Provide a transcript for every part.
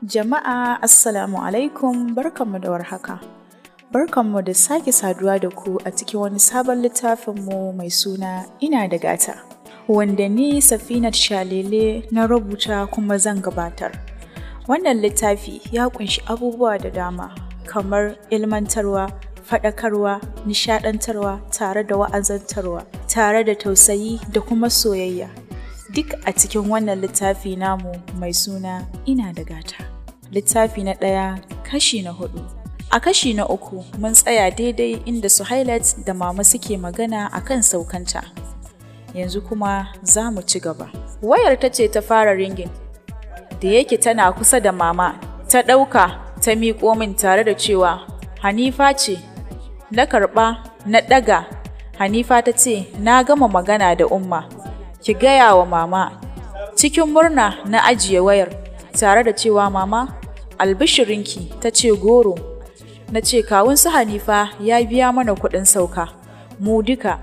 Jama'a Assalamu alaikum, barkanmu da warhaka. Barkanmu da sake saduwa da ku a cikin wani sabon littafinmu mai suna Ina da Gata, wanda ni Safinat Shalele na rubuta kuma zan gabatar. Wannan littafi ya kunshi abubuwa da dama kamar ilmantarwa, faɗakarwa, nishaɗantarwa tare da wa'azantarwa, tare da tausayi da kuma soyayya. Duk a cikin wannan littafi namu mai suna Ina da Gata. Littafi na 1, kashi na 4. A kashi na 3 mun tsaya daidai inda Suhailat da mama suke magana akan saukanta. Yanzu kuma za mu ci gaba. Wayar ta ce ta fara ringin. Da yake tana kusa da mama, ta ɗauka ta miƙo min tare da cewa Hanifa ce. Na karɓa, na ɗaga. Hanifa ta ce, na gama magana da Umma. Ki gaya wa mama. Cikin murna na ajiye wayar tare da cewa mama, albishirinki, ta ce goro. Na ce kawun su Hanifa ya biya mana kuɗin sauka. Mu duka.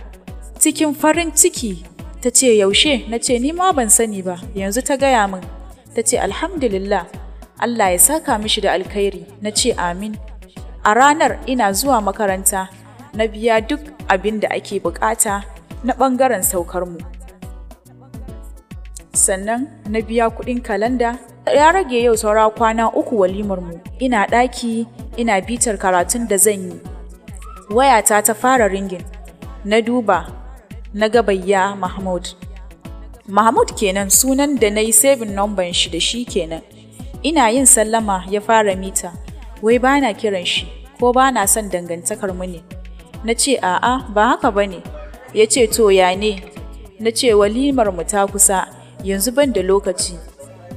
Cikin farin ciki ta ce yaushe? Na ce ni ma ban sani ba, yanzu ta gaya min. Ta ce alhamdulillah, Allah ya saka mishi da alkhairi. Na ce amin. A ranar ina zuwa makaranta, na biya duk abin da ake bukata na ɓangaren saukarmu. Sannan na biya kuɗin kalanda. Ya rage yau saura kwana 3 walimarmu. Ina ɗaki, ina bitar karatun da zan yi. Wayata ta fara ringin. Na duba, na ga Bayya Mahmud. Mahmud kenan sunan da na yi saving number shi da shi kenan. Ina yin sallama ya fara mita. Wai ba na kiran shi, ko ba na son dangantakar mu ne. Na ce a'a ba haka ba ne. Ya ce to ya ne? Na ce walimar mu ta kusa, yanzu ban da lokaci.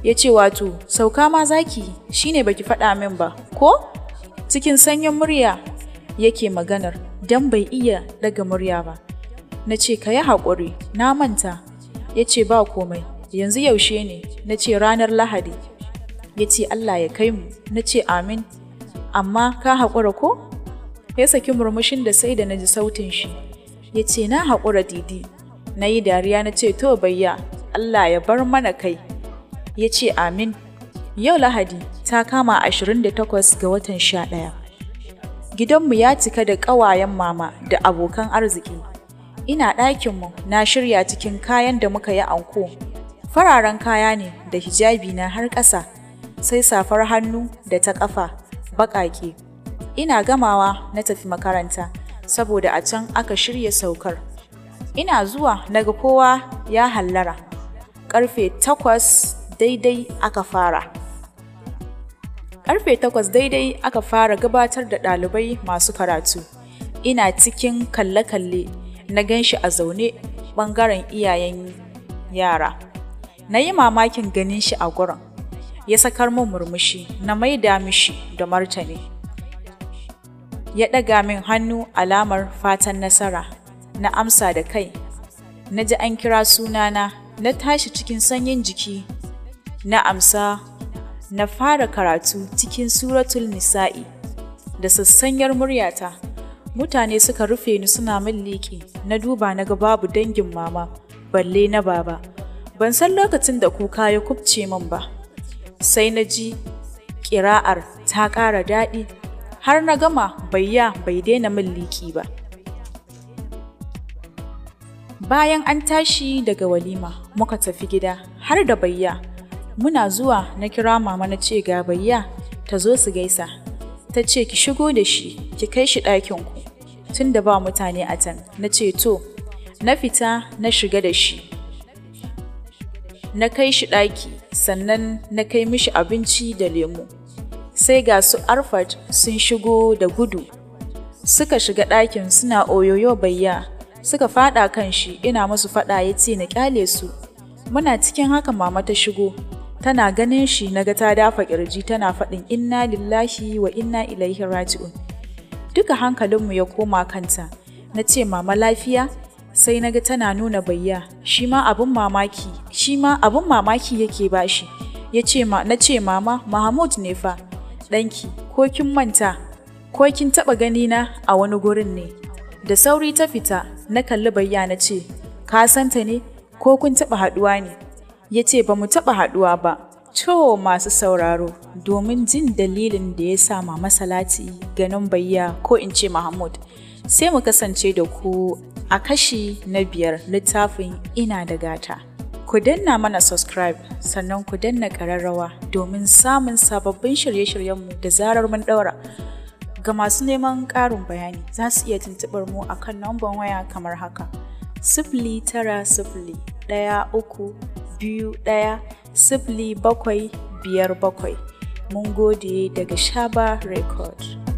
Ya ce wato sauka ma zaki, shine baki faɗa min ba, ko? Cikin sanyin murya yake maganar, dan bai iya daga murya ba. Na ce ka yi haƙuri, na manta. Ya ce ba komai, yanzu yaushe ne? Na ce ranar Lahadi. Ya ce Allah ya kai mu. Na ce amin. Amma ka haƙura ko? Ya saki murmushin da sai da na ji sautin shi. Ya ce na haƙura Didi. Na yi dariya na ce to Bayya, Allah ya bar mana kai. Ya ce amin. Yau Lahadi ta kama 28 ga watan 11. Gidanmu ya cika da ƙawayen mama da abokan arziki. Ina ɗakinmu na shirya cikin kayan da muka yi anko. Fararen kaya ne da hijabi na har ƙasa, sai safar hannu da ta ƙafa baƙaƙe. Ina gamawa na tafi makaranta, saboda a can aka shirya saukar. Ina zuwa naga kowa ya hallara. Ƙarfe 8 daidai aka fara. Ƙarfe 8 daidai aka fara gabatar da ɗalibai masu karatu. Ina cikin kalle-kalle na gan shi a zaune ɓangaren iyayen yara. Na yi mamakin ganin shi a gurin. Ya sakar min murmushi, na maida mishi da martani. Ya ɗaga min hannu alamar fatan nasara. Na amsa da kai. Na ji an kira sunana, na tashi cikin sanyin jiki. Na amsa, na fara karatu cikin suratul Nisa'i. Da sassanyar muryata, mutane suka rufe ni suna min liƙi. Na duba na ga babu dangin mama, balle na baba. Ban san lokacin da kuka ya kubce min ba. Sai na ji ƙira'ar ta ƙara daɗi. Har na gama Bayya bai daina min liƙi ba. Bayan an tashi daga walima, muka tafi gida har da Bayya. Muna zuwa na kira mama na ce ga Bayya ta zo su gaisa. Ta ce ki shigo da shi, ki kai shi ɗakinku. Tun da ba mutane a can, na ce to. Na fita na shiga da shi. Na kai shi ɗaki, sannan na kai mishi abinci da lemu. Sai ga su Arfat sun shigo da gudu. Suka shiga ɗakin suna oyoyo Bayya. Suka faɗa kan shi, ina musu faɗa ya ce na ƙyale su. Muna cikin haka mama ta shigo. Tana ganin shi naga ta dafa ƙirji tana faɗin inna lillahi wa inna ilaihi raji'un. Duka hankalinmu ya koma kanta. Na ce mama lafiya? Sai naga tana nuna Bayya. Shi ma abin mamaki yake bashi. Na ce mama Mahmud ne fa. Ɗanki, ko kin manta? Ko kin taɓa ganina a wani gurin ne? Da sauri ta fita. Na kalli Bayya na ce, ka santa ne? Ko kun taɓa haɗuwa ne? Ya ce ba mu taɓa haɗuwa ba, To masu sauraro, domin jin dalilin da ya sa Mama Salati ganin bayya ko in ce Mahmud, sai mu kasance da ku a kashi na 5 littafin Ina da Gata. Ku danna mana subscribe sannan ku danna ƙararrawa domin samun sababbin shirye-shiryenmu da zarar mun ɗaura. Ga masu neman ƙarin bayani za su iya tuntuɓar mu a kan namban waya kamar haka: 09013210757. Mun gode daga Shaba Record.